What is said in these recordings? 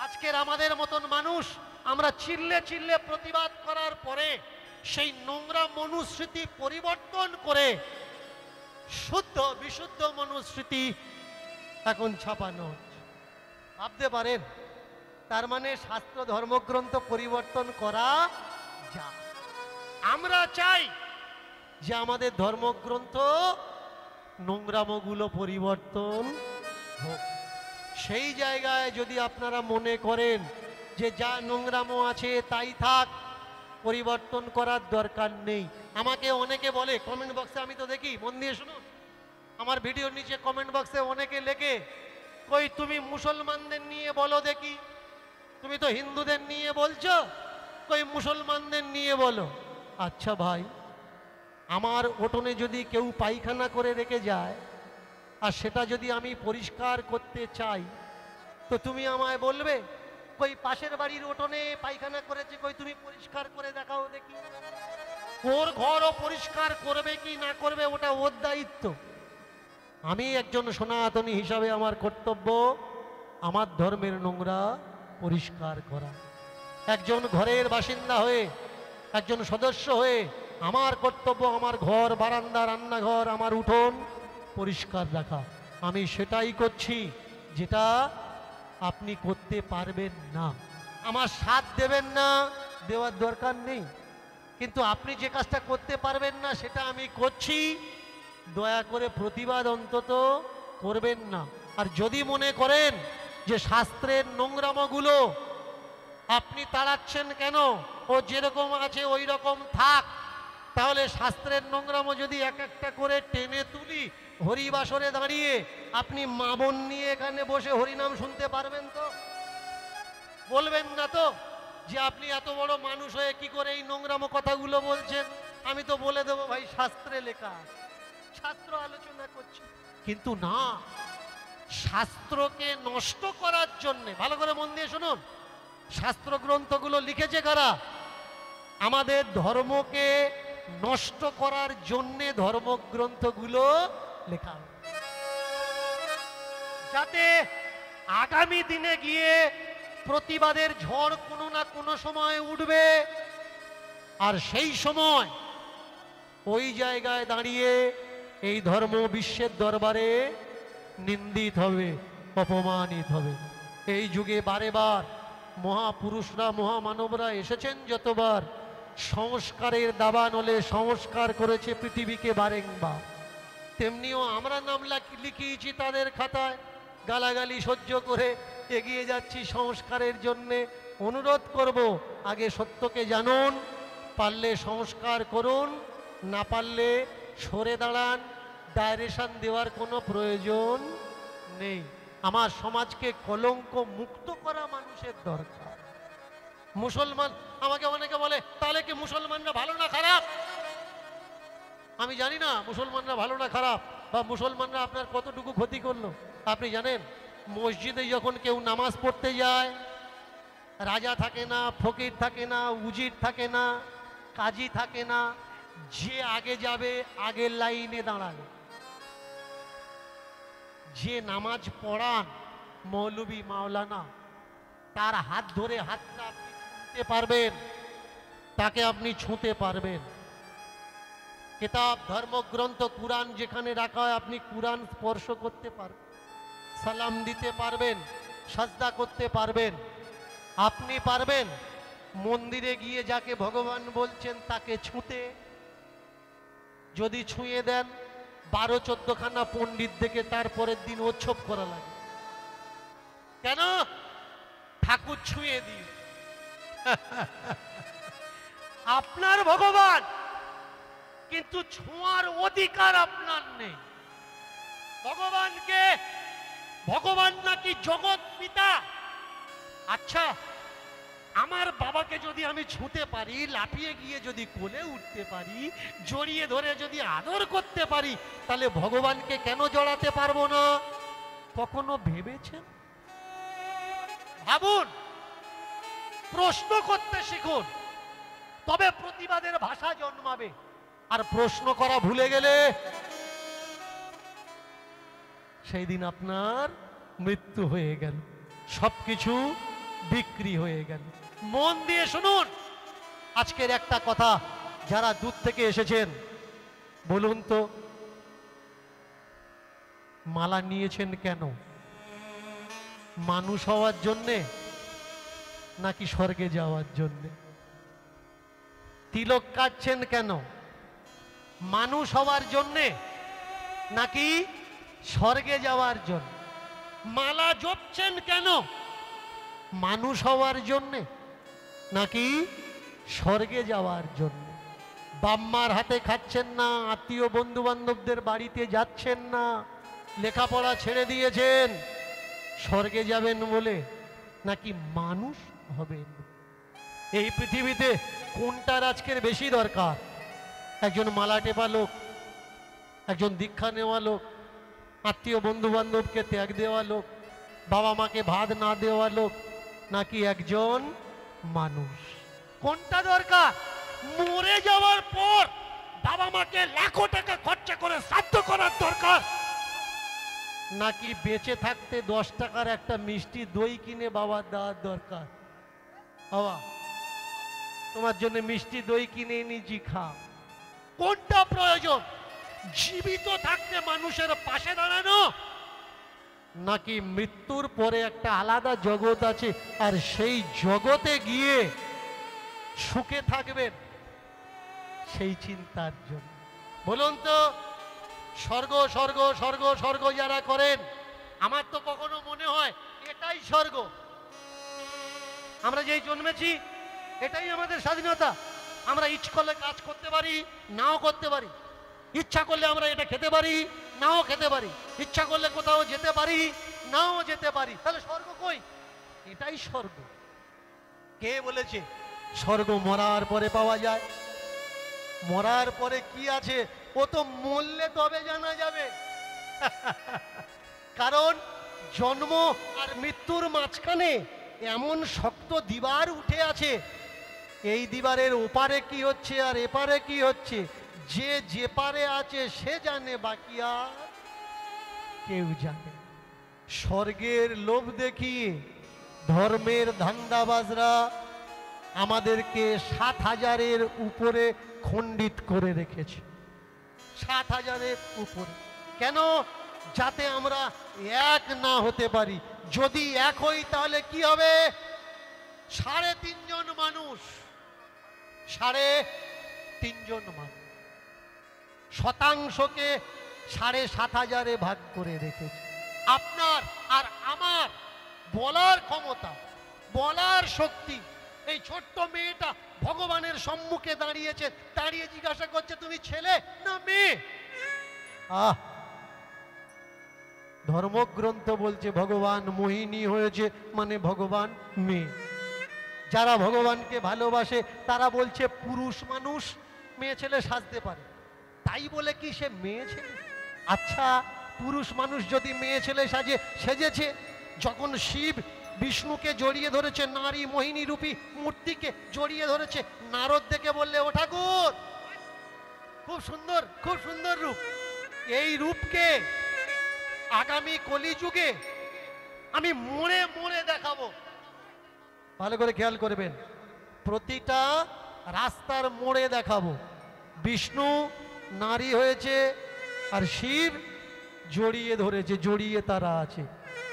আজকের আমাদের মতন মানুষ আমরা চিল্লে চিল্লে প্রতিবাদ করার পরে সেই নোংরা মনুস্মৃতি পরিবর্তন করে শুদ্ধ বিশুদ্ধ মনুস্মৃতি এখন ছাপানো হচ্ছে। ভাবতে পারেন, তার মানে শাস্ত্র ধর্মগ্রন্থ পরিবর্তন করা যায়। আমরা চাই যে আমাদের ধর্মগ্রন্থ নোংরামগুলো পরিবর্তন হোক। সেই জায়গায় যদি আপনারা মনে করেন যে যা নোংরামো আছে তাই থাক, পরিবর্তন করার দরকার নেই। আমাকে অনেকে বলে কমেন্ট বক্সে, আমি তো দেখি, মন দিয়ে শুনুন, আমার ভিডিওর নিচে কমেন্ট বক্সে অনেকে লেখে, কই তুমি মুসলমানদের নিয়ে বলো দেখি, তুমি তো হিন্দুদের নিয়ে বলছো, কই মুসলমানদের নিয়ে বলো। আচ্ছা ভাই, আমার উঠোনে যদি কেউ পায়খানা করে রেখে যায় আর সেটা যদি আমি পরিষ্কার করতে চাই, তো তুমি আমায় বলবে কই পাশের বাড়ির উঠোনে পায়খানা করেছে, কই তুমি পরিষ্কার করে দেখাও দেখি। ওর ঘরও পরিষ্কার করবে কি না করবে ওটা ওর দায়িত্ব। আমি একজন সনাতনী হিসাবে আমার কর্তব্য আমার ধর্মের নোংরা পরিষ্কার করা। একজন ঘরের বাসিন্দা হয়ে, একজন সদস্য হয়ে আমার কর্তব্য আমার ঘর, বারান্দা, রান্নাঘর, আমার উঠোন পরিষ্কার রাখা। আমি সেটাই করছি যেটা আপনি করতে পারবেন না। আমার সাথ দেবেন না, দেওয়ার দরকার নেই, কিন্তু আপনি যে কাজটা করতে পারবেন না সেটা আমি করছি, দয়া করে প্রতিবাদ অন্তত করবেন না। আর যদি মনে করেন যে শাস্ত্রের নোংরামগুলো আপনি তাড়াচ্ছেন কেন, ও যেরকম আছে ওই রকম থাক, তাহলে শাস্ত্রের নোংরামো যদি এক একটা করে টেনে তুলি, হরিবাসরে দাঁড়িয়ে আপনি মা বোন নিয়ে এখানে বসে হরিনাম শুনতে পারবেন তো? বলবেন না তো যে আপনি এত বড় মানুষ হয়ে কি করে এই নোংরামো কথাগুলো বলছেন? আমি তো বলে দেবো ভাই শাস্ত্রে লেখা, শাস্ত্র আলোচনা করছি। কিন্তু না, শাস্ত্রকে নষ্ট করার জন্যে, ভালো করে মন দিয়ে শুনুন, শাস্ত্র গ্রন্থগুলো লিখেছে কারা? আমাদের ধর্মকে নষ্ট করার জন্যে ধর্মগ্রন্থগুলো লেখা, যাতে আগামী দিনে গিয়ে প্রতিবাদের ঝড় কোনো না কোনো সময় উঠবে, আর সেই সময় ওই জায়গায় দাঁড়িয়ে এই ধর্ম বিশ্বের দরবারে নিন্দিত হবে, অপমানিত হবে। এই যুগে বারে বার মহাপুরুষরা, মহামানবরা এসেছেন যতবার, সংস্কারের দাবানলে সংস্কার করেছে পৃথিবীকে বারেংবার। তেমনিও আমরা নাম লিখিয়েছি তাদের খাতায়, গালাগালি সহ্য করে এগিয়ে যাচ্ছি সংস্কারের জন্যে। অনুরোধ করব, আগে সত্যকে জানুন, পারলে সংস্কার করুন, না পারলে সরে দাঁড়ান। ডাইরেকশন দেওয়ার কোনো প্রয়োজন নেই। আমার সমাজকে কলঙ্ক মুক্ত করা মানুষের দরকার। মুসলমান, আমাকে অনেকে বলে তাহলে কি মুসলমানরা ভালো না খারাপ? আমি জানি না মুসলমানরা ভালো না খারাপ, বা মুসলমানরা আপনার কতটুকু ক্ষতি করলো। আপনি জানেন, মসজিদে যখন কেউ নামাজ পড়তে যায়, রাজা থাকে না, ফকির থাকে না, উজির থাকে না, কাজী থাকে না, যে আগে যাবে আগের লাইনে দাঁড়াবে। যে নামাজ পড়ান মৌলবি মাওলানা, তার হাত ধরে হাতটা আপনি ছুঁতে পারবেন, তাকে আপনি ছুঁতে পারবেন। কিতাব, ধর্মগ্রন্থ, কুরআন যেখানে রাখা হয় আপনি কুরআন স্পর্শ করতে পারবেন, সালাম দিতে পারবেন, সাজদা করতে পারবেন। আপনি পারবেন মন্দিরে গিয়ে যাকে ভগবান বলছেন তাকে ছুঁতে? যদি ছুঁয়ে দেন 12-14 খানা পণ্ডিত দেখে তারপরের দিন উৎসব করা লাগে। কেন? ঠাকুর ছুঁয়ে দিয়ে। আপনার ভগবান, কিন্তু ছোঁয়ার অধিকার আপনার নেই। ভগবানকে, ভগবান নাকি জগৎ পিতা। আচ্ছা, আমার বাবাকে যদি আমি ছুঁতে পারি, লাফিয়ে গিয়ে যদি কোলে উঠতে পারি, জড়িয়ে ধরে যদি আদর করতে পারি, তাহলে ভগবানকে কেন জড়াতে পারবো না? কখনো ভেবেছেন? ভাবুন, প্রশ্ন করতে শিখুন, তবে প্রতিবাদের ভাষা জন্মাবে। আর প্রশ্ন করা ভুলে গেলে সেই দিন আপনার মৃত্যু হয়ে গেল। সবকিছু বিক্রি হয়ে গেল। মন দিয়ে শুনুন আজকের একটা কথা, যারা দূর থেকে এসেছেন বলুন তো, মালা নিয়েছেন কেন? মানুষ হওয়ার জন্যে নাকি স্বর্গে যাওয়ার জন্যে? তিলক কাটছেন কেন? মানুষ হওয়ার জন্যে নাকি স্বর্গে যাওয়ার জন্য? মালা জপছেন কেন? মানুষ হওয়ার জন্যে নাকি স্বর্গে যাওয়ার জন্য? বাম্মার হাতে খাচ্ছেন না, আত্মীয় বন্ধু বান্ধবদের বাড়িতে যাচ্ছেন না, লেখাপড়া ছেড়ে দিয়েছেন স্বর্গে যাবেন বলে নাকি মানুষ হবেন? এই পৃথিবীতে কোনটার আজকের বেশি দরকার? একজন মালা টেপা লোক, একজন দীক্ষা নেওয়া লোক, আত্মীয় বন্ধু বান্ধবকে ত্যাগ দেওয়া লোক, বাবা মাকে ভাত না দেওয়া লোক, নাকি একজন মানুষ? কোনটা দরকার? মরে যাওয়ার পর বাবা মাকে লাখো টাকা খরচা করে শ্রাদ্ধ করার দরকার, নাকি বেঁচে থাকতে 10 টাকার একটা মিষ্টি দই কিনে বাবার দেওয়ার দরকার? বাবা তোমার জন্য মিষ্টি দই কিনে এনেছি, খা। কোনটা প্রয়োজন? জীবিত থাকতে মানুষের পাশে দাঁড়ানো, নাকি মৃত্যুর পরে একটা আলাদা জগৎ আছে আর সেই জগতে গিয়ে সুখে থাকবেন সেই চিন্তার জন্য? বলুন তো, স্বর্গ স্বর্গ স্বর্গ স্বর্গ যারা করেন, আমার তো কখনো মনে হয় এটাই স্বর্গ। আমরা যেই জন্মেছি এটাই আমাদের স্বাধীনতা। আমরা ইচ্ছা করলে কাজ করতে পারি, নাও করতে পারি। ইচ্ছা করলে আমরা এটা খেতে পারি, নাও খেতে পারি। ইচ্ছা করলে কোথাও যেতে পারি, নাও যেতে পারি। তাহলে স্বর্গ কই? এটাই স্বর্গ। কে বলেছে স্বর্গ মরার পরে পাওয়া যায়? মরার পরে কি আছে ও তো মরলে তবে জানা যাবে। কারণ জন্ম আর মৃত্যুর মাঝখানে এমন শক্ত দিবার উঠে আছে, এই দিবারের ওপারে কি হচ্ছে আর এপারে কি হচ্ছে যে যে পারে আছে সে জানে, বাকি আর কেউ জানে। স্বর্গের লোভ দেখিয়ে ধর্মের ধান্দাবাজরা আমাদেরকে 7,000-এর উপরে খণ্ডিত করে রেখেছে। 7,000-এর উপরে কেন? যাতে আমরা এক না হতে পারি। যদি এক হই তাহলে কি হবে? 3.5 জন মানুষ, 3.5 জন মানুষ, শতাংশকে 7,500-এ ভাগ করে রেখেছে। আপনার আর আমার বলার ক্ষমতা, বলার শক্তি। এই ছোট্ট মেয়েটা ভগবানের সম্মুখে দাঁড়িয়েছে, দাঁড়িয়ে জিজ্ঞাসা করছে তুমি ছেলে না মেয়ে? ধর্মগ্রন্থ বলছে ভগবান মোহিনী হয়েছে, মানে ভগবান মেয়ে। যারা ভগবানকে ভালোবাসে তারা বলছে পুরুষ মানুষ মেয়ে ছেলে সাজতে পারে, তাই বলে কি সে মেয়ে ছেলে? আচ্ছা, পুরুষ মানুষ যদি মেয়ে ছেলে সাজে, সেজেছে যখন শিব বিষ্ণুকে জড়িয়ে ধরেছে, নারী মোহিনী রূপী মূর্তিকে জড়িয়ে ধরেছে, নারদ দেখে বললে ও ঠাকুর খুব সুন্দর, খুব সুন্দর রূপ। এই রূপকে আগামী কলিযুগে আমি মোড়ে মোড়ে দেখাবো। ভালো করে খেয়াল করবেন, প্রতিটা রাস্তার মোড়ে দেখাবো। বিষ্ণু নারী হয়েছে আর শিব জড়িয়ে ধরেছে, জড়িয়ে তারা আছে।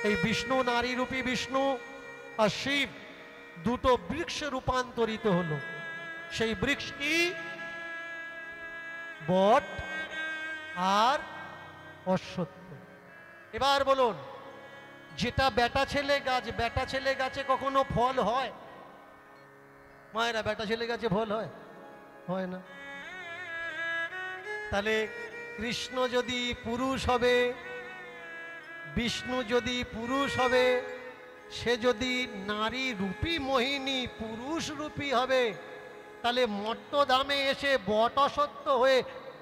এই বিষ্ণু নারী রূপী বিষ্ণু আর শিব দুটো বৃক্ষে রূপান্তরিত হলো। সেই বৃক্ষ কি? বট আর অশ্বত্থ। এবার বলুন, যেটা বেটা ছেলে গাছ, বেটা ছেলে গাছে কখনো ফল হয়? মায়েরা, বেটা ছেলে গাছে ফল হয়? হয় না। তাহলে কৃষ্ণ যদি পুরুষ হবে, বিষ্ণু যদি পুরুষ হবে, সে যদি নারী রূপী মোহিনী পুরুষ রূপী হবে, তাহলে মর্তধামে এসে বট অশ্বত্থ হয়ে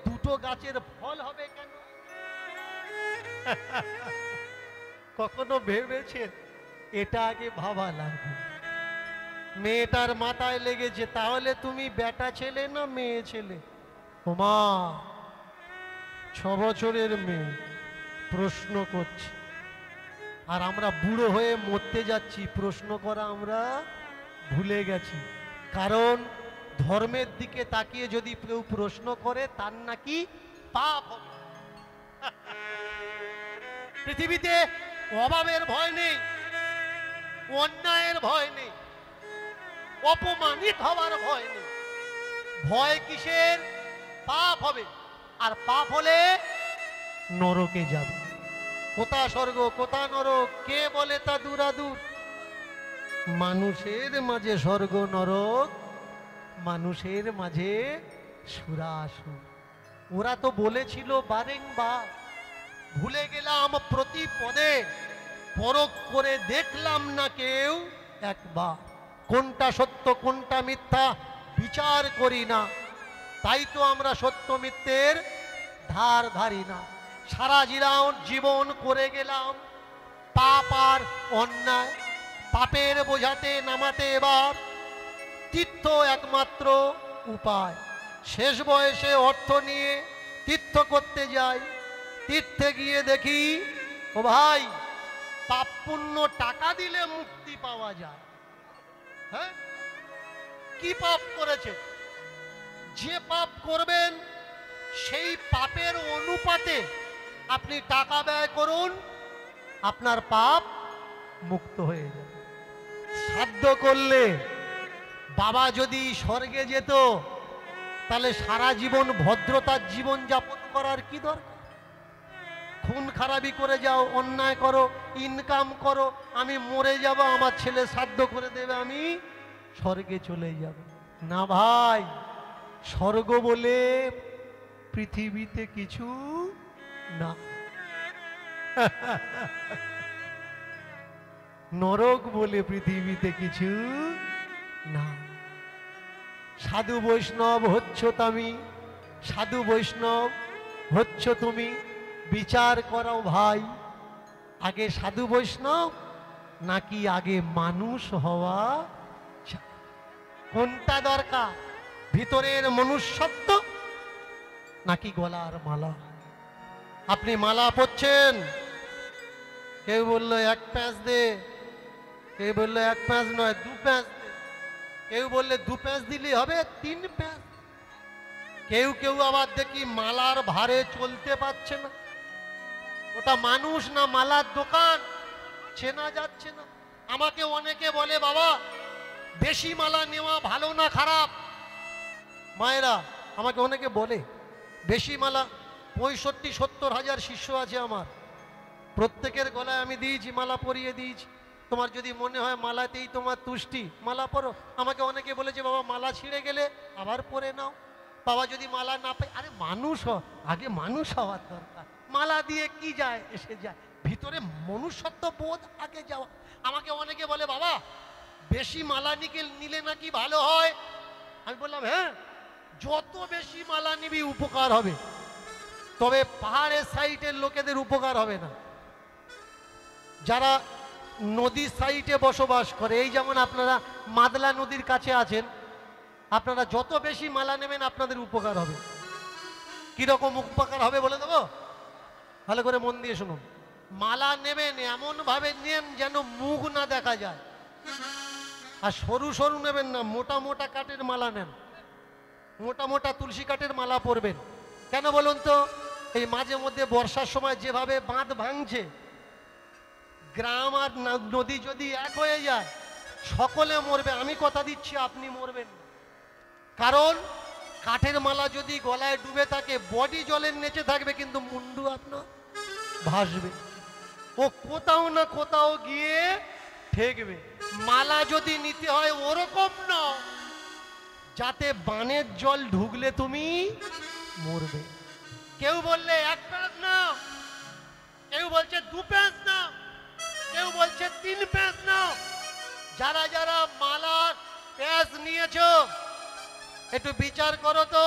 দুটো গাছের ফল হবে কেন? কখনো ভেবেছেন? এটা আগে ভাবা লাগবে। মেয়েটার মাথায় লেগেছে, তাহলে তুমি বেটা ছেলে না মেয়ে ছেলে? ওমা, 6 বছরের মেয়ে প্রশ্ন করছে, আর আমরা বুড়ো হয়ে মরতে যাচ্ছি, প্রশ্ন করা আমরা ভুলে গেছি। কারণ ধর্মের দিকে তাকিয়ে যদি কেউ প্রশ্ন করে তার নাকি পাপ হবে। পৃথিবীতে অভাবের ভয় নেই, অন্যায়ের ভয় নেই, অপমানিত হওয়ার ভয় নেই। ভয় কিসের? পাপ হবে, আর পাপ হলে নরকে যাবে। কোথা স্বর্গ কোথা নরক কে বলে তা দূরাদূর। মানুষের মাঝে স্বর্গ নরক, মানুষের মাঝে সুরাসুর। ওরা তো বলেছিল বারেংবার, ভুলে গেলাম প্রতি পদে, পরখ করে দেখলাম না কেউ একবার। কোনটা সত্য কোনটা মিথ্যা বিচার করি না, তাই তো আমরা সত্য মিথ্যের ধার ধারি না। সারা জীবন করে গেলাম পাপ আর অন্যায়, পাপের বোঝাতে নামাতে এবার তীর্থ একমাত্র উপায়। শেষ বয়সে অর্থ নিয়ে তীর্থ করতে যাই, তীর্থে গিয়ে দেখি ও ভাই পাপ পুণ্য টাকা দিলে মুক্তি পাওয়া যায়। হ্যাঁ, কি পাপ করেছে? যে পাপ করবেন সেই পাপের অনুপাতে আপনি টাকা ব্যয় করুন, আপনার পাপ মুক্ত হয়ে যাবে। শ্রাদ্ধ করলে বাবা যদি স্বর্গে যেত, তাহলে সারা জীবন ভদ্রতার জীবন যাপন করার কি দরকার? খুন খারাপি করে যাও, অন্যায় করো, ইনকাম করো, আমি মরে যাব, আমার ছেলে শ্রাদ্ধ করে দেবে, আমি স্বর্গে চলে যাব। না ভাই, স্বর্গ বলে পৃথিবীতে কিছু না, নরক বলে পৃথিবীতে কিছু না। সাধু বৈষ্ণব হচ্ছ তুমি, সাধু বৈষ্ণব হচ্ছ তুমি, বিচার করো ভাই, আগে সাধু বৈষ্ণব নাকি আগে মানুষ হওয়া? কোনটা দরকার? ভিতরের মনুষ্যত্ব নাকি গলার মালা? আপনি মালা পরছেন, কেউ বললো এক প্যাঁচ দে, কেউ বললো এক প্যাঁচ নয় 2 প্যাঁচ দে, কেউ বললে 2 প্যাঁচ দিলে হবে 3 প্যাঁচ। কেউ কেউ আবার দেখি মালার ভারে চলতে পারছে না, ওটা মানুষ না মালার দোকান চেনা যাচ্ছে না। আমাকে অনেকে বলে বাবা বেশি মালা নেওয়া ভালো না খারাপ? মায়েরা আমাকে অনেকে বলে বেশি মালা, 65-70 হাজার শিষ্য আছে আমার, প্রত্যেকের গলায় আমি দিয়েছি, মালা পরিয়ে দিয়েছি। তোমার যদি মনে হয় মালাতেই তোমার তুষ্টি, মালা পরো। আমাকে অনেকে বলেছে বাবা মালা ছিঁড়ে গেলে আবার পরে নাও, বাবা যদি মালা না পাই। আরে মানুষ আগে মানুষ হওয়ার দরকার, মালা দিয়ে কি যায় এসে যায়, ভিতরে মনুষ্যত্ব বোধ আগে যাওয়া। আমাকে অনেকে বলে বাবা বেশি মালা নিলে নাকি ভালো হয়। আমি বললাম হ্যাঁ, যত বেশি মালা নিবি উপকার হবে, তবে পাহাড়ের সাইডের লোকেদের উপকার হবে না, যারা নদীর সাইডে বসবাস করে। এই যেমন আপনারা মাদলা নদীর কাছে আছেন, আপনারা যত বেশি মালা নেবেন আপনাদের উপকার হবে। কিরকম উপকার হবে বলে দেবো, ভালো করে মন দিয়ে শুনুন। মালা নেবেন এমন ভাবে নেন যেন মুখ না দেখা যায়, আর সরু সরু নেবেন না, মোটা মোটা কাঠের মালা নেন, মোটা মোটা তুলসী কাঠের মালা পরবেন। কেন বলুন তো? এই মাঝে মধ্যে বর্ষার সময় যেভাবে বাঁধ ভাঙছে, গ্রাম আর নদী যদি এক হয়ে যায় সকলে মরবে, আমি কথা দিচ্ছি আপনি মরবেন না। কারণ কাঠের মালা যদি গলায় ডুবে থাকে বডি জলের নিচে থাকবে কিন্তু মুন্ডু আপনার ভাসবে, ও কোথাও না কোথাও গিয়ে ঠেকবে। মালা যদি নিতে হয় ওরকম না যাতে বানের জল ঢুকলে তুমি মরবে। কেউ বললে 1 প্যাঁচ নাও, কেউ বলছে 2 প্যাঁচ নাও, কেউ বলছে 3 প্যাঁচ নাও। যারা যারা মালার প্যাঁচ নিয়েছো একটু বিচার করো তো,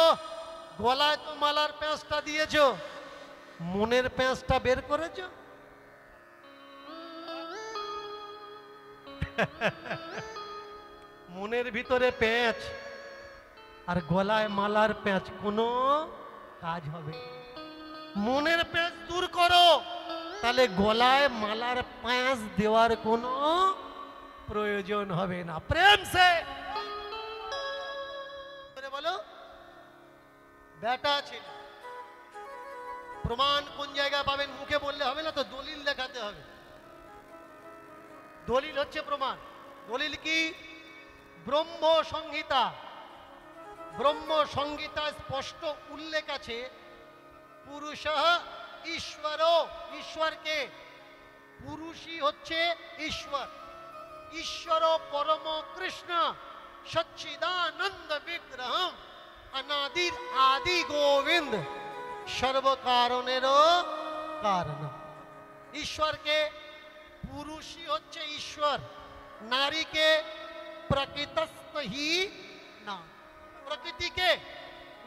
গলায় তো মালার প্যাঁচটা দিয়েছো, মনের প্যাঁচটা বের করেছো? মনের ভিতরে প্যাঁচ আর গলায় মালার প্যাঁচ কোনো কাজ হবে? মনের প্যাঁচ দূর করো, তাহলে গলায় মালার প্যাঁচ দেওয়ার কোনো প্রয়োজন হবে না। প্রেম সে বলো বেটা ছিল। প্রমাণ কোন জায়গায় পাবেন? মুখে বললে হবে না তো, দলিল দেখাতে হবে। দলিল হচ্ছে প্রমাণ। দলিল কি? ব্রহ্ম সংহিতা। ব্রহ্ম সংহিতা স্পষ্ট উল্লেখ আছে পুরুষ ঈশ্বর। ঈশ্বরকে পুরুষই হচ্ছে ঈশ্বর। ঈশ্বর পরম কৃষ্ণ সচ্চিদানন্দ বিগ্রহম অনাদির আদি গোবিন্দ সর্বকারণেরও কারণ। ঈশ্বরকে পুরুষই হচ্ছে ঈশ্বর, নারীকে প্রকৃতস্থ হি না। প্রকৃতিকে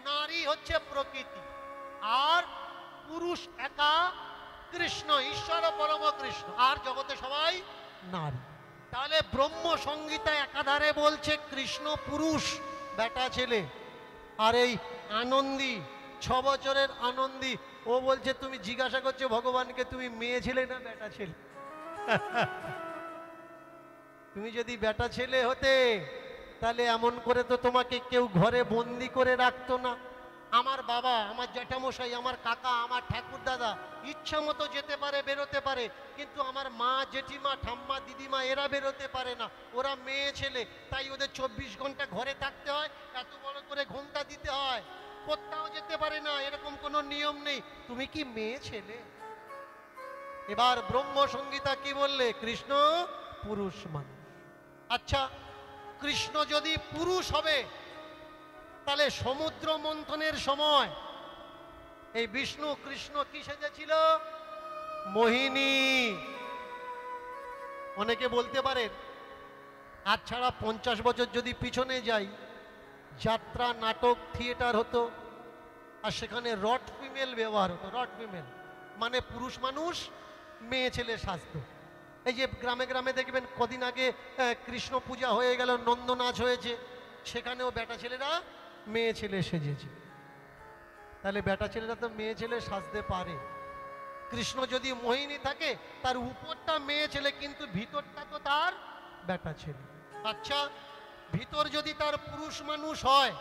নারী হচ্ছে প্রকৃতি, আর পুরুষ একা কৃষ্ণ, ঈশ্বর পরম কৃষ্ণ, আর জগতে সবাই নারী। তাহলে ব্রহ্ম সংহিতা একাধারে বলছে কৃষ্ণ পুরুষ বেটা ছেলে, আর এই আনন্দী 6 বছরের আনন্দী ও বলছে, তুমি জিজ্ঞাসা করছো ভগবানকে তুমি মেয়ে ছেলে না বেটা ছেলে? তুমি যদি বেটা ছেলে হতে তাহলে এমন করে তো তোমাকে কেউ ঘরে বন্দি করে রাখতো না। আমার বাবা, আমার জ্যাঠামশাই, আমার কাকা, আমার ঠাকুর দাদা ইচ্ছা মতো যেতে পারে, বেরোতে পারে, কিন্তু আমার মা, জেঠিমা, ঠাম্মা, দিদিমা এরা বেরোতে পারে না। ওরা মেয়ে ছেলে, তাই ওদের 24 ঘন্টা ঘরে থাকতে হয়, এত বড় করে ঘোমটা দিতে হয়, কোথাও যেতে পারে না, এরকম কোনো নিয়ম নেই। তুমি কি মেয়ে ছেলে? এবার ব্রহ্ম সংহিতা কি বললে? কৃষ্ণ পুরুষ মানুষ। আচ্ছা, কৃষ্ণ যদি পুরুষ হবে তাহলে সমুদ্র মন্থনের সময় এই বিষ্ণু কৃষ্ণ কি সেজেছিল? মোহিনী। অনেকে বলতে পারেন আজ ছাড়া 50 বছর যদি পিছনে যাই, যাত্রা, নাটক, থিয়েটার হতো, আর সেখানে রট ফিমেল ব্যবহার হতো। রট ফিমেল মানে পুরুষ মানুষ মেয়ে ছেলে সাজতো। এই যে গ্রামে গ্রামে দেখবেন কদিন আগে কৃষ্ণ পূজা হয়ে গেল, নন্দ নাচ হয়েছে, সেখানেও বেটা ছেলেরা মেয়ে ছেলে সেজেছে। তাহলে বেটা ছেলেরা তো মেয়ে ছেলে সাজতে পারে। কৃষ্ণ যদি মোহিনী থাকে, তার উপরটা মেয়ে ছেলে কিন্তু ভিতরটা তো তার বেটা ছেলে। আচ্ছা, ভিতর যদি তার পুরুষ মানুষ হয়,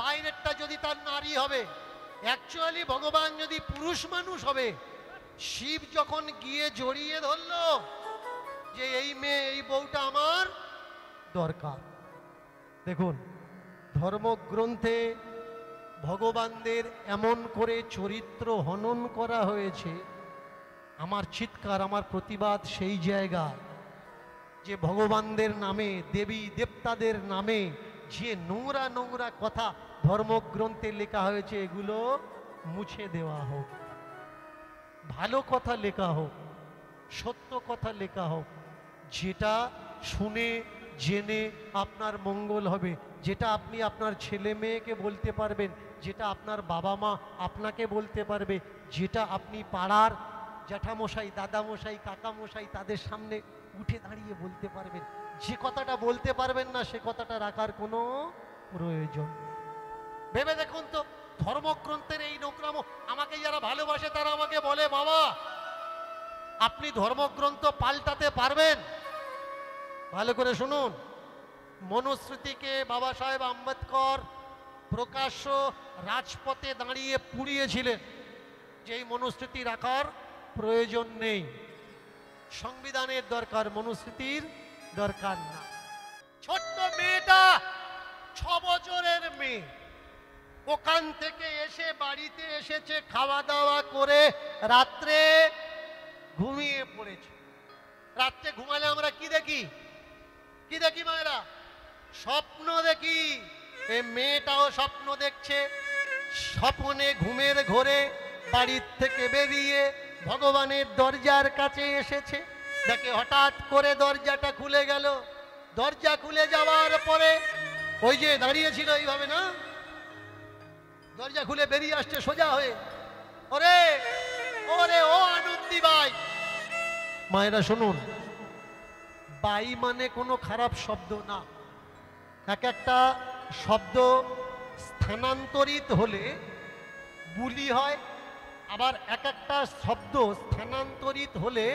বাইরেরটা যদি তার নারী হবে, অ্যাকচুয়ালি ভগবান যদি পুরুষ মানুষ হবে, শিব যখন গিয়ে জড়িয়ে ধরলো যে এই মেয়ে, এই বউটা আমার দরকার। দেখুন, ধর্মগ্রন্থে ভগবানদের এমন করে চরিত্র হনন করা হয়েছে, আমার চিৎকার, আমার প্রতিবাদ সেই জায়গায় যে ভগবানদের নামে, দেবী দেবতাদের নামে যে নোংরা নোংরা কথা ধর্মগ্রন্থে লেখা হয়েছে, এগুলো মুছে দেওয়া হোক। ভালো কথা লেখা হোক, সত্য কথা লেখা হোক, যেটা শুনে জেনে আপনার মঙ্গল হবে, যেটা আপনি আপনার ছেলে মেয়েকে বলতে পারবেন, যেটা আপনার বাবা মা আপনাকে বলতে পারবে, যেটা আপনি পাড়ার জ্যাঠামশাই, দাদামশাই, কাকামশাই তাদের সামনে উঠে দাঁড়িয়ে বলতে পারবেন। যে কথাটা বলতে পারবেন না, সে কথাটা রাখার কোনো প্রয়োজন নেই। ভেবে দেখুন তো, ধর্মগ্রন্থের এই নোংরাম। আমাকে যারা ভালোবাসে তারা আমাকে বলে, বাবা আপনি ধর্মগ্রন্থ পাল্টাতে পারবেন? ভালো করে শুনুন, মনুস্মৃতিকে বাবা সাহেব আম্বেদকর প্রকাশ্য রাজপথে দাঁড়িয়ে পুড়িয়েছিলেন যে এই মনুস্মৃতি রাখার প্রয়োজন নেই, সংবিধানের দরকার, মনুস্মৃতির দরকার না। ছোট্ট মেয়েটা 6 বছরের মেয়ে, ওখান থেকে এসে বাড়িতে এসেছে, খাওয়া দাওয়া করে রাত্রে ঘুমিয়ে পড়েছে। রাত্রে ঘুমালে আমরা কি দেখি? কি দেখি মায়েরা? স্বপ্ন দেখি। এই মেয়েটাও স্বপ্ন দেখছে। স্বপ্নে ঘুমের ঘোরে বাড়ির থেকে বেরিয়ে ভগবানের দরজার কাছে এসেছে, দেখে হঠাৎ করে দরজাটা খুলে গেল। দরজা খুলে যাওয়ার পরে ওই যে দাঁড়িয়েছিল এইভাবে না, দরজা খুলে বেরিয়ে আসছে সোজা হয়ে, ওরে ওরে ও আনন্দী বাই। মায়েরা শুনুন, বাই মানে কোনো খারাপ শব্দ না। এক একটা শব্দ স্থানান্তরিত হলে বুলি হয়, আবার এক একটা শব্দ স্থানান্তরিত হলে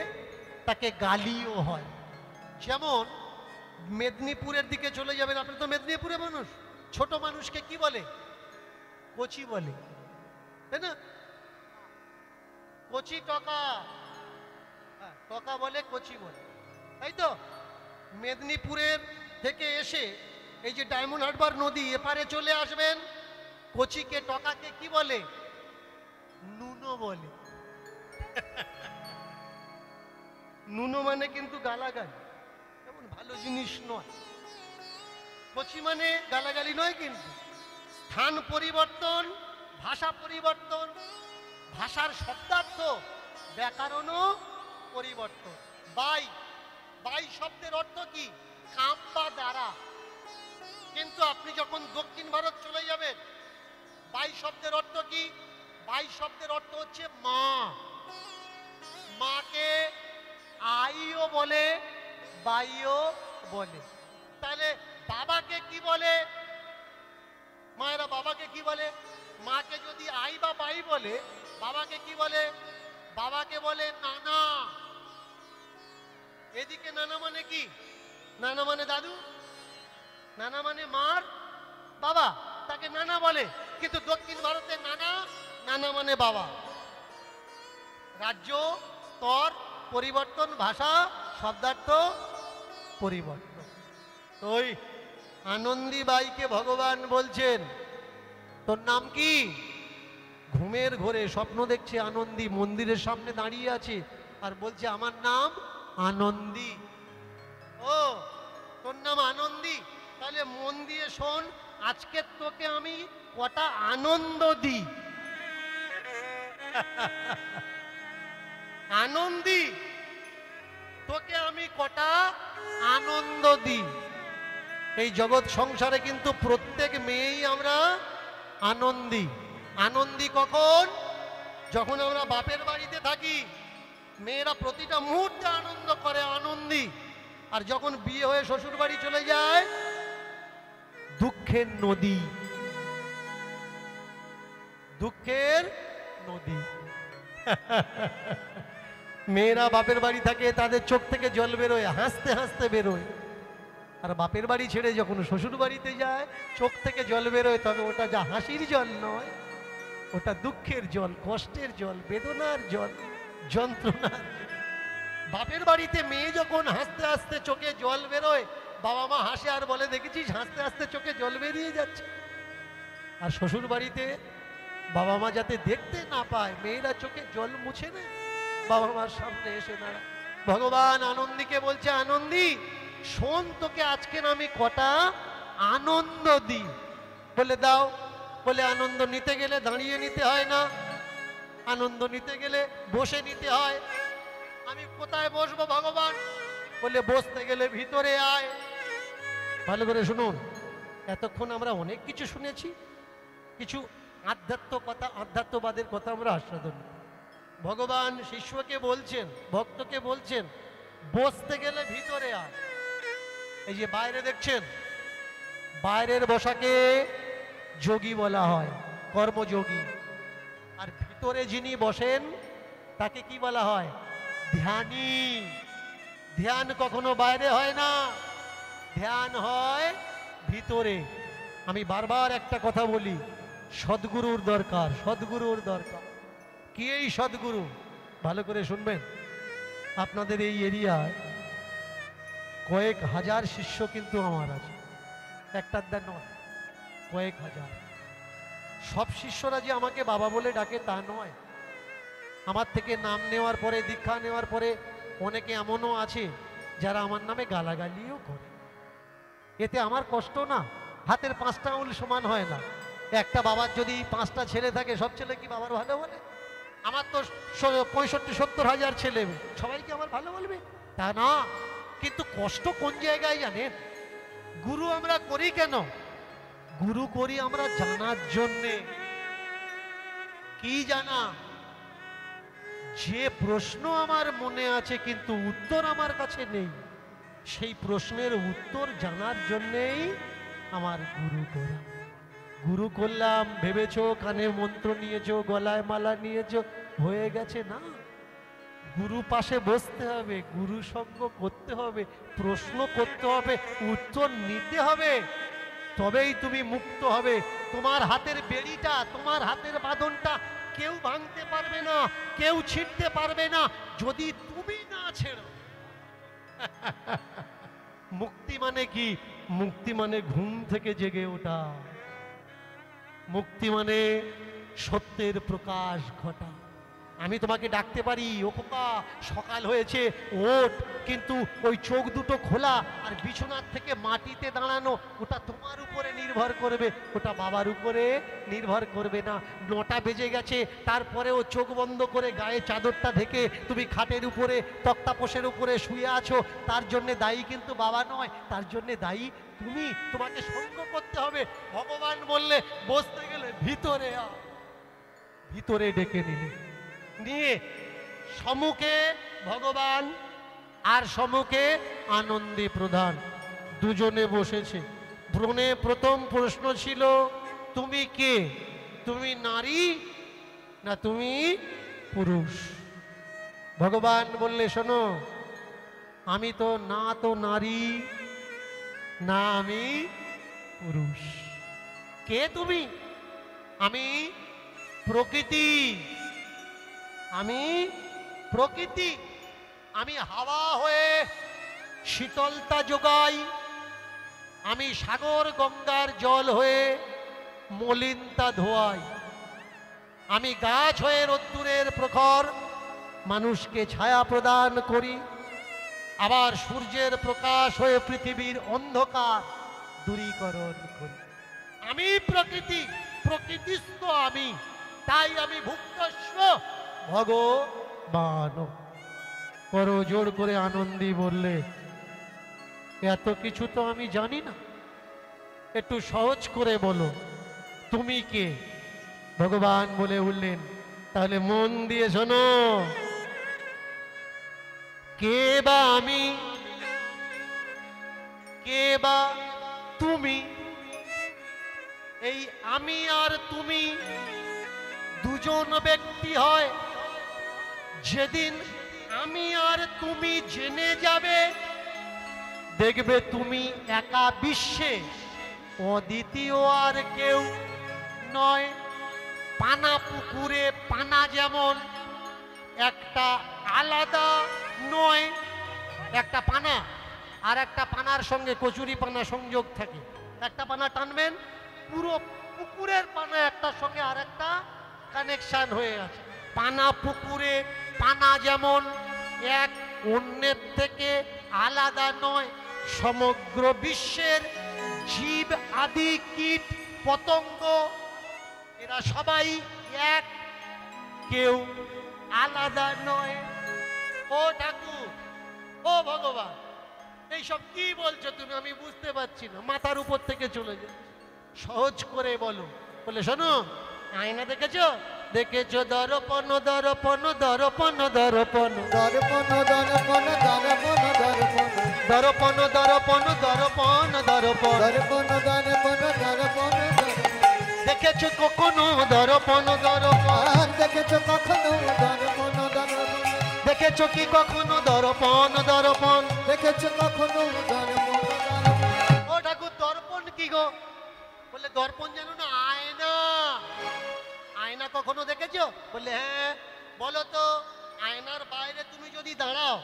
তাকে গালিও হয়। যেমন মেদিনীপুরের দিকে চলে যাবেন, আপনি তো মেদিনীপুরে মানুষ, ছোট মানুষকে কি বলে? কচি বলে, তাই না? কচি টকা, টকা বলে, কচি বলে, তাই তো? মেদিনীপুরের থেকে এসে এই যে ডায়মন্ড হারবার নদী এপারে চলে আসবেন, কচিকে টকাকে কি বলে? নুনো বলে। নুনো মানে কিন্তু গালাগালি, এমন ভালো জিনিস নয়। কচি মানে গালাগালি নয়, কিন্তু স্থান পরিবর্তন, ভাষা পরিবর্তন, ভাষার শব্দার্থ, ব্যাকরণও পরিবর্তন। বাই, বাই শব্দের অর্থ কি? কাম বা দ্বারা। কিন্তু আপনি যখন দক্ষিণ ভারত চলে যাবেন, বাই শব্দের অর্থ কি? বাই শব্দের অর্থ হচ্ছে মা। মাকে আইও বলে, বাইও বলে। তাহলে বাবাকে কি বলে? মায়েরা বাবাকে কি বলে? মাকে যদি আই বা বাই বলে, বাবাকে কি বলে? বাবাকে বলে নানা। এদিকে নানা মানে কি? নানা মানে দাদু, নানা মানে মার বাবা, তাকে নানা বলে। কিন্তু দক্ষিণ ভারতে নানা, নানা মানে বাবা। রাজ্য, স্তর পরিবর্তন, ভাষা শব্দার্থ পরিবর্তন। তো ওই আনন্দী বাইকে ভগবান বলছেন, তোর নাম কি? ঘুমের ঘোরে স্বপ্ন দেখছে আনন্দী, মন্দিরের সামনে দাঁড়িয়ে আছে আর বলছে আমার নাম আনন্দী। ও, তোর নাম আনন্দী? তাহলে মন দিয়ে শোন, আজকে তোকে আমি কটা আনন্দ দিই। আনন্দী, তোকে আমি কটা আনন্দ দিই। এই জগৎ সংসারে কিন্তু প্রত্যেক মেয়েই আমরা আনন্দী। আনন্দী কখন? যখন আমরা বাপের বাড়িতে থাকি, মেয়েরা প্রতিটা মুহূর্তে আনন্দ করে, আনন্দী। আর যখন বিয়ে হয়ে শ্বশুর বাড়ি চলে যায়, দুঃখের নদী, দুঃখের নদী। মেয়েরা বাপের বাড়ি থাকে, তাদের চোখ থেকে জল বেরোয়, হাসতে হাসতে বেরোয়। আর বাপের বাড়ি ছেড়ে যখন শ্বশুর বাড়িতে যায়, চোখ থেকে জল বেরোয়, তবে ওটা যা হাসির জল নয়, ওটা দুঃখের জল, কষ্টের জল, বেদনার জল, যন্ত্রণার। বাপের বাড়িতে মেয়ে যখন হাসতে হাসতে চোখে জল বেরোয়, বাবা মা হাসে আর বলে, দেখেছিস হাসতে হাসতে চোখে জল বেরিয়ে যাচ্ছে। আর শ্বশুর বাড়িতে বাবা মা যাতে দেখতে না পায়, মেয়েরা চোখে জল মুছে নেয়, বাবা মার সামনে এসে দাঁড়ায়। ভগবান আনন্দীকে বলছে, আনন্দী শোন, তোকে আজকে আমি কটা আনন্দ দিই। বলে দাও। বলে আনন্দ নিতে গেলে দাঁড়িয়ে নিতে হয় না, আনন্দ নিতে গেলে বসে নিতে হয়। আমি কোথায় বসবো ভগবান? বলে বসতে গেলে ভিতরে আয়। ভালো করে শুনুন, এতক্ষণ আমরা অনেক কিছু শুনেছি, কিছু আধ্যাত্ম কথা, আধ্যাত্মবাদের কথা আমরা আস্বাদন। ভগবান শিষ্যকে বলছেন, ভক্তকে বলছেন, বসতে গেলে ভিতরে আয়। এই যে বাইরে দেখছেন, বাইরের বসাকে যোগী বলা হয়, কর্মযোগী। আর ভিতরে যিনি বসেন তাকে কি বলা হয়? ধ্যানী। ধ্যান কখনো বাইরে হয় না, ধ্যান হয় ভিতরে। আমি বারবার একটা কথা বলি, সদ্গুরুর দরকার, সদ্গুরুর দরকার। কি এই সদ্গুরু? ভালো করে শুনবেন। আপনাদের এই এরিয়ায় কয়েক হাজার শিষ্য কিন্তু আমার আছে, একটার দ্বার নয়, কয়েক হাজার। সব শিষ্যরা যে আমাকে বাবা বলে ডাকে তা নয়। আমার থেকে নাম নেওয়ার পরে, দীক্ষা নেওয়ার পরে অনেকে এমনও আছে যারা আমার নামে গালাগালিও করে। এতে আমার কষ্ট না, হাতের 5টা আঙুল সমান হয় না। একটা বাবার যদি 5টা ছেলে থাকে, সব ছেলে কি বাবার ভালো বলে? আমার তো 65-70 হাজার ছেলে, সবাই কি আমার ভালো বলবে? তা না। কিন্তু কষ্ট কোন জায়গায় জানেন? গুরু আমরা করি কেন? গুরু করি আমরা জানার জন্যে। কি জানা? যে প্রশ্ন আমার মনে আছে কিন্তু উত্তর আমার কাছে নেই, সেই প্রশ্নের উত্তর জানার জন্যেই আমার গুরু করা। গুরু করলাম ভেবেছো, কানে মন্ত্র নিয়েছো, গলায় মালা নিয়েছো, হয়ে গেছে না, গুরু পাশে বসতে হবে, গুরু সঙ্গ করতে হবে, প্রশ্ন করতে হবে, উত্তর নিতে হবে, তবেই তুমি মুক্ত হবে। তোমার হাতের বেড়িটা, তোমার হাতের বাঁধনটা কেউ ভাঙতে পারবে না, কেউ ছিঁড়তে পারবে না, যদি তুমি না ছেড়ো। মুক্তি মানে কি? মুক্তি মানে ঘুম থেকে জেগে ওঠা, মুক্তি মানে সত্যের প্রকাশ ঘটা। আমি তোমাকে ডাকতে পারি, ও খোকা সকাল হয়েছে ওঠ, কিন্তু ওই চোখ দুটো খোলা আর বিছানার থেকে মাটিতে দাঁড়ানো, ওটা তোমার উপরে নির্ভর করবে, ওটা বাবার উপরে নির্ভর করবে না। 9টা বেজে গেছে, তারপরেও চোখ বন্ধ করে গায়ে চাদরটা ঢেকে তুমি খাটের উপরে, তক্তাপোষের উপরে শুয়ে আছো, তার জন্য দায়ী কিন্তু বাবা নয়, তার জন্য দায়ী তুমি। তোমাকে সঙ্গ করতে হবে। ভগবান বললে বসতে গেলে ভিতরে আ, ভিতরে ডেকে নিলে, নিয়ে সম্মুখে ভগবান আর সম্মুখে আনন্দী প্রধান দুজনে বসেছে। প্রথম প্রশ্ন ছিল, তুমি কে? তুমি নারী না তুমি পুরুষ? ভগবান বললে, শোনো, আমি তো না তো নারী না আমি পুরুষ। কে তুমি? আমি প্রকৃতি, আমি প্রকৃতি। আমি হাওয়া হয়ে শীতলতা যোগাই, আমি সাগর গঙ্গার জল হয়ে মলিনতা ধোয়াই, আমি গাছ হয়ে রোদ্দুরের প্রখর মানুষকে ছায়া প্রদান করি, আবার সূর্যের প্রকাশ হয়ে পৃথিবীর অন্ধকার দূরীকরণ করি। আমি প্রকৃতি, প্রকৃতিস্থ আমি, তাই আমি ভুক্তস্ব ভগবান। করো জোর করে আনন্দী বললে, এত কিছু তো আমি জানি না, একটু সহজ করে বলো তুমি কে? ভগবান বলে উঠলেন, তাহলে মন দিয়ে শোনো, কে বা আমি, কে বা তুমি? এই আমি আর তুমি দুজন ব্যক্তি হয়। যেদিন আমি আর তুমি জেনে যাবে, দেখবে তুমি একা বিশ্বে, অদ্বিতীয় আর কেউ নয়। পানা পুকুরে পানা যেমন একটা আলাদা নয়, একটা পানা আর একটা পানার সঙ্গে কচুরি পানা সংযোগ থাকে। একটা পানা টানবেন, পুরো পুকুরের পানা একটার সঙ্গে আর একটা কানেকশন হয়ে আছে। পানা পুকুরে পানা যেমন এক অন্যের থেকে আলাদা নয়, সমগ্র বিশ্বের জীব আদি কীট পতঙ্গ এরা সবাই এক, কেউ আলাদা নয়। ও ঠাকুর, ও ভগবান, এইসব কি বলছো তুমি? আমি বুঝতে পারছি না, মাথার উপর থেকে চলে যায়। সহজ করে বলো। বলে, শোনো, আয়না দেখেছো? দেখেছো? দর্পণ দর্পণ দর্পণ দর্পণ দর্পণ দর্পণ দর্পণ দর্পণ দর্পণ দর্পণ দর্পণ দর্পণ দর্পণ দর্পণ দর্পণ দেখেছো কখনো দর্পণ দর্পণ? দেখেছো কখনো দর্পণ দর্পণ? দেখেছো কি কখনো দর্পণ দর্পণ? দেখেছো কখনো দর্পণ দর্পণ? ও ঠাকুর, দর্পণ কি গো? বলে, দর্পণ জানো না? আয়না। আয়না কখনো দেখেছো? বললে, হ্যাঁ। বলো তো, আয়নার বাইরে তুমি যদি দাঁড়াও,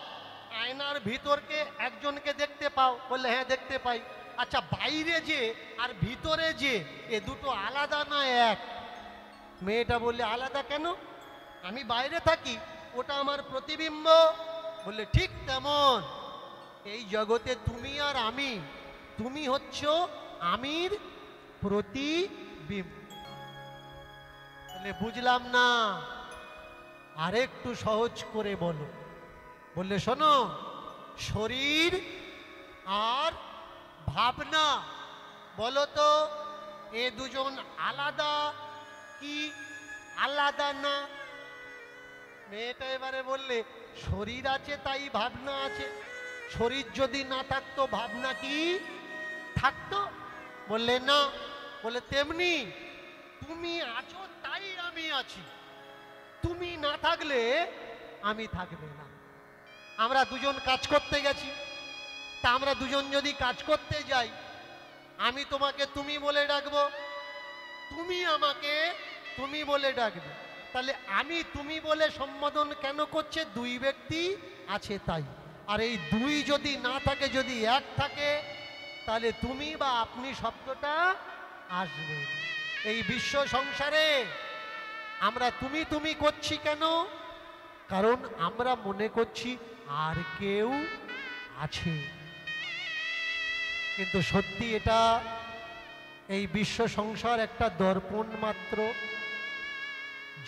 আয়নার ভিতরকে একজনকে দেখতে পাও? বললে, হ্যাঁ দেখতে পাই। আচ্ছা, বাইরে যে আর ভিতরে যে, এ দুটো আলাদা না এক? মেয়েটা বললে, আলাদা কেন? আমি বাইরে থাকি, ওটা আমার প্রতিবিম্ব। বললে, ঠিক তেমন এই জগতে তুমি আর আমি, তুমি হচ্ছ আমির প্রতিবিম্ব। বললে, বুঝলাম না, আরেকটু সহজ করে বলো। বললে, শোনো, শরীর আর ভাবনা, বলো তো এ দুজন আলাদা কি আলাদা না? মেয়েটা এবারে বললে, শরীর আছে তাই ভাবনা আছে, শরীর যদি না থাকতো ভাবনা কি থাকতো? বললে, না। বলে, তেমনি তুমি আছো তাই আমি আছি, তুমি না থাকলে আমি থাকবে না। আমরা দুজন কাজ করতে গেছি, তা আমরা দুজন যদি কাজ করতে যাই, আমি তোমাকে তুমি বলে ডাকবো, তুমি আমাকে তুমি বলে ডাকবে, তাহলে আমি তুমি বলে সম্বোধন কেন করছে? দুই ব্যক্তি আছে তাই। আর এই দুই যদি না থাকে, যদি এক থাকে, তাহলে তুমি বা আপনি শব্দটা আসবে। এই বিশ্ব সংসারে আমরা তুমি তুমি করছি কেন? কারণ আমরা মনে করছি আর কেউ আছে, কিন্তু সত্যি এটা এই বিশ্ব সংসার একটা দর্পণ মাত্র।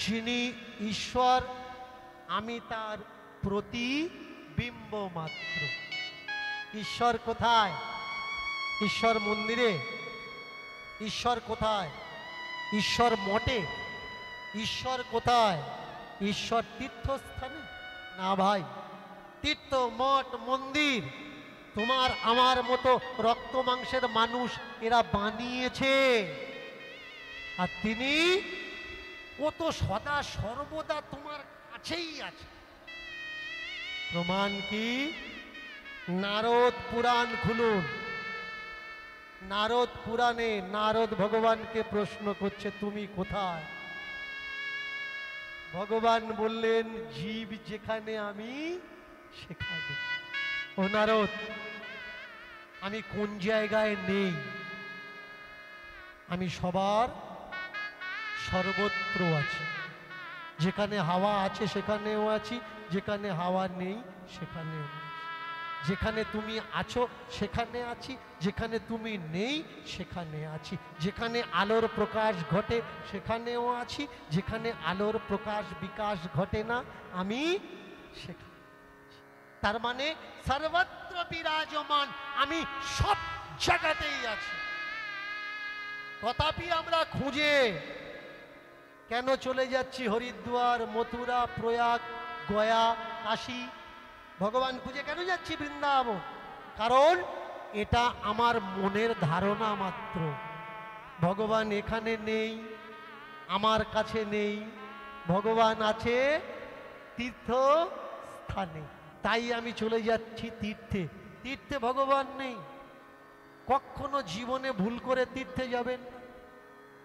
যিনি ঈশ্বর, আমি তার প্রতিবিম্ব মাত্র। ঈশ্বর কোথায়? ঈশ্বর মন্দিরে? ঈশ্বর কোথায়? ঈশ্বর মঠে? ঈশ্বর কোথায়? ঈশ্বর তীর্থস্থানে? না ভাই, তীর্থ মঠ মন্দির তোমার আমার মতো রক্ত মাংসের মানুষ এরা বানিয়েছে। আর তিনি ও তো সদা সর্বদা তোমার কাছেই আছে। প্রমাণ কি? নারদ পুরাণ খুলুন। নারদ পুরাণে নারদ ভগবানকে প্রশ্ন করছে, তুমি কোথায়? ভগবান বললেন, জীব যেখানে আমি সেখানে। ও নারদ, আমি কোন জায়গায় নেই? আমি সবার সর্বত্র আছি। যেখানে হাওয়া আছে সেখানেও আছি, যেখানে হাওয়া নেই সেখানেও আছি। যেখানে তুমি আছো সেখানে আছি, যেখানে তুমি নেই সেখানে আছি। যেখানে আলোর প্রকাশ ঘটে সেখানেও আছি, যেখানে আলোর প্রকাশ বিকাশ ঘটে না আমি সেখানে আছি। তার মানে সর্বত্র বিরাজমান, আমি সব জায়গাতেই আছি। তথাপি আমরা খুঁজে কেন চলে যাচ্ছি হরিদ্বার, মথুরা, প্রয়াগ, গয়া, কাশী? ভগবান খুঁজে কেন যাচ্ছি বৃন্দাবন? কারণ এটা আমার মনের ধারণা মাত্র। ভগবান এখানে নেই, আমার কাছে নেই। ভগবান আছে তীর্থ স্থানে, তাই আমি চলে যাচ্ছি তীর্থে। তীর্থে ভগবান নেই। কখনো জীবনে ভুল করে তীর্থে যাবেন না।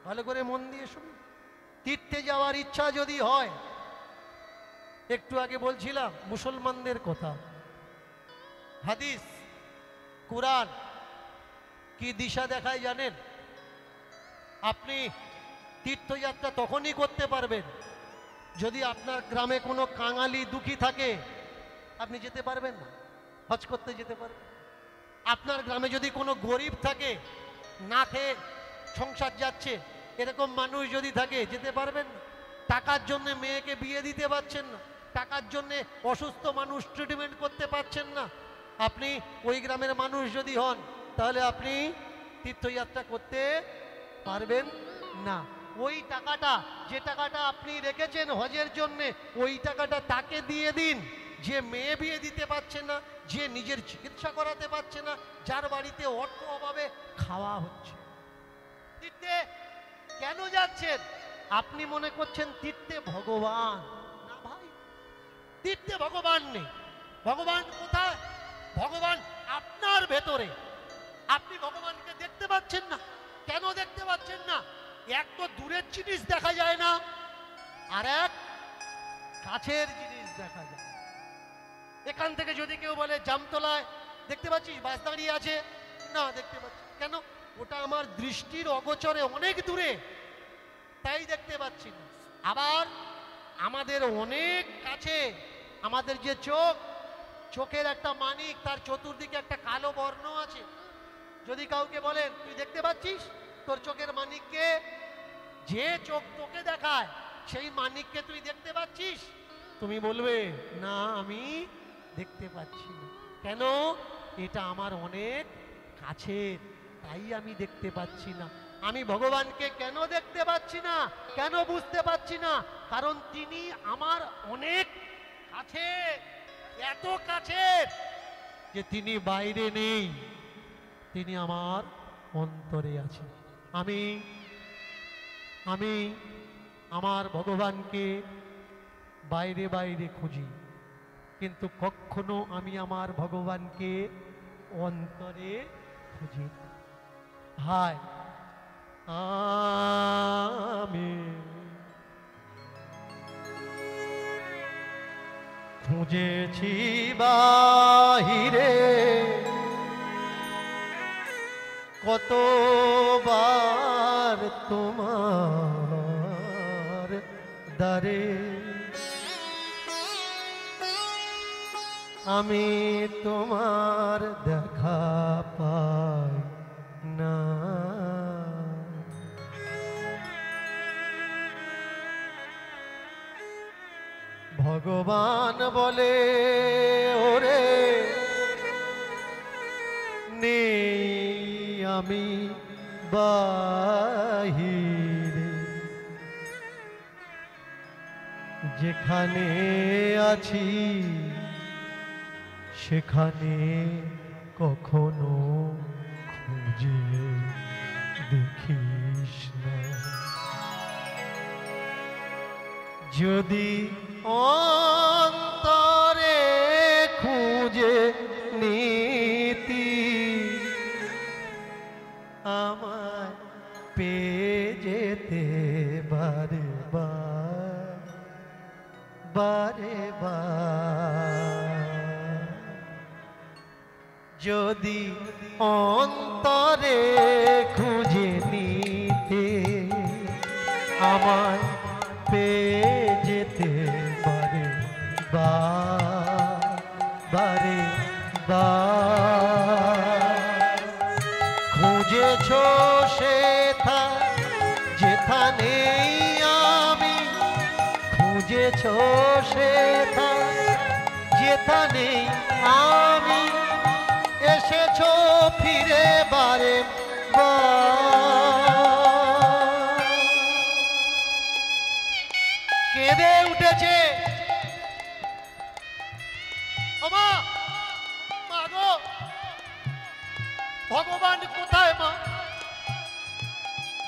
ভালো করে মন দিয়ে শুনুন। তীর্থে যাওয়ার ইচ্ছা যদি হয়, একটু আগে বলছিলাম মুসলমানদের কথা, হাদিস কুরআন কি দিশা দেখায় জানেন? আপনি তীর্থযাত্রা তখনই করতে পারবেন যদি আপনার গ্রামে কোনো কাঙালি দুঃখী থাকে, আপনি যেতে পারবেন না, হজ করতে যেতে পারবেন। আপনার গ্রামে যদি কোনো গরিব থাকে, না খেয়ে সংসার যাচ্ছে, এরকম মানুষ যদি থাকে, যেতে পারবেন না। টাকার জন্য মেয়েকে বিয়ে দিতে পারছেন না, টাকার জন্য অসুস্থ মানুষ ট্রিটমেন্ট করতে পারছেন না, আপনি ওই গ্রামের মানুষ যদি হন, তাহলে আপনি তীর্থযাত্রা করতে পারবেন না। ওই টাকাটা, যে টাকাটা আপনি রেখেছেন হজের জন্যে, ওই টাকাটা তাকে দিয়ে দিন যে মেয়ে বিয়ে দিতে পারছে না, যে নিজের চিকিৎসা করাতে পারছে না, যার বাড়িতে অর্থ অভাবে খাওয়া হচ্ছে। তীর্থে কেন যাচ্ছেন? আপনি মনে করছেন তীর্থে ভগবান। না ভাই, তীর্থে ভগবান নেই। ভগবান কোথায়? ভগবান আপনার ভেতরে। আপনি ভগবানকে দেখতে পাচ্ছেন না। কেন দেখতে পাচ্ছেন না? এক তো দূরের জিনিস দেখা যায় না, আর এক কাছের জিনিস দেখা যায়। এখান থেকে যদি কেউ বলে জামতলায় দেখতে পাচ্ছিস বাস দাঁড়িয়ে আছে, না দেখতে পাচ্ছি। কেন? ওটা আমার দৃষ্টির অগোচরে অনেক দূরে, তাই দেখতে পাচ্ছি না। আবার আমাদের অনেক কাছে আমাদের যে চোখ, চোখের একটা মানিক, তার চতুর্দিকে একটা কালো বর্ণ আছে। যদি কাউকে বলেন তুই দেখতে পাচ্ছিস তোর চোখের মানিককে, যে চোখ তোকে দেখায় সেই মানিককে তুই দেখতে পাচ্ছিস? তুমি বলবে না, আমি দেখতে পাচ্ছি না। কেন? এটা আমার অনেক কাছের, তাই আমি দেখতে পাচ্ছি না। আমি ভগবানকে কেন দেখতে পাচ্ছি না, কেন বুঝতে পারছি না? কারণ তিনি আমার অনেক কাছে, এত কাছে যে তিনি বাইরে নেই, তিনি আমার অন্তরে আছেন। আমি আমার ভগবানকে বাইরে বাইরে খুঁজি, কিন্তু কখনো আমি আমার ভগবানকে অন্তরে খুঁজি। হায় আমি খুঁজেছি বাহিরে, কতবার তোমার দ্বারে, আমি তোমার দেখা পাই না। ভগবান বলে ওরে নেই আমি বাহিরে, যেখানে আছি সেখানে কখনো খুঁজে দেখিস না। যদি অন্তরে খুঁজে নিতি, আমায় পেয়ে যেতে বারে বার, বারে বার। যদি অন্তরে খুঁজে নিতে, আমায় পেয়ে যেতে বারে বার, বারে বার। খুঁজেছ সেথা যেথা নেই আমি, খুঁজেছ সেথা যেথা নেই আমি, এসেছ ফিরে বারে বার। কেঁদে উঠেছে মা, মা গো, ভগবান কোথায় মা?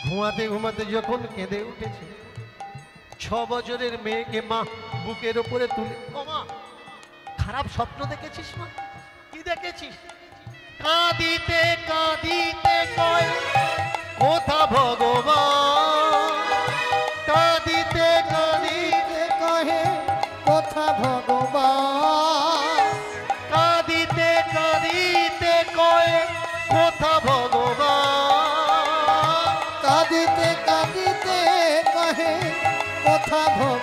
ঘুমাতে ঘুমাতে যখন কেঁদে উঠেছে, 6 বছরের মেয়েকে মা বুকের উপরে তুলে, ও মা খারাপ স্বপ্ন দেখেছিস মা? কি দেখেছিস? কাঁদিতে কাঁদিতে কয় কোথা ভগবান, কাঁদিতে কাঁদিতে কহে কোথা ভগবান, কাঁদিতে কাঁদিতে কয় কোথা ভগবান, কাঁদিতে কাঁদিতে কহে কোথা ভগবান।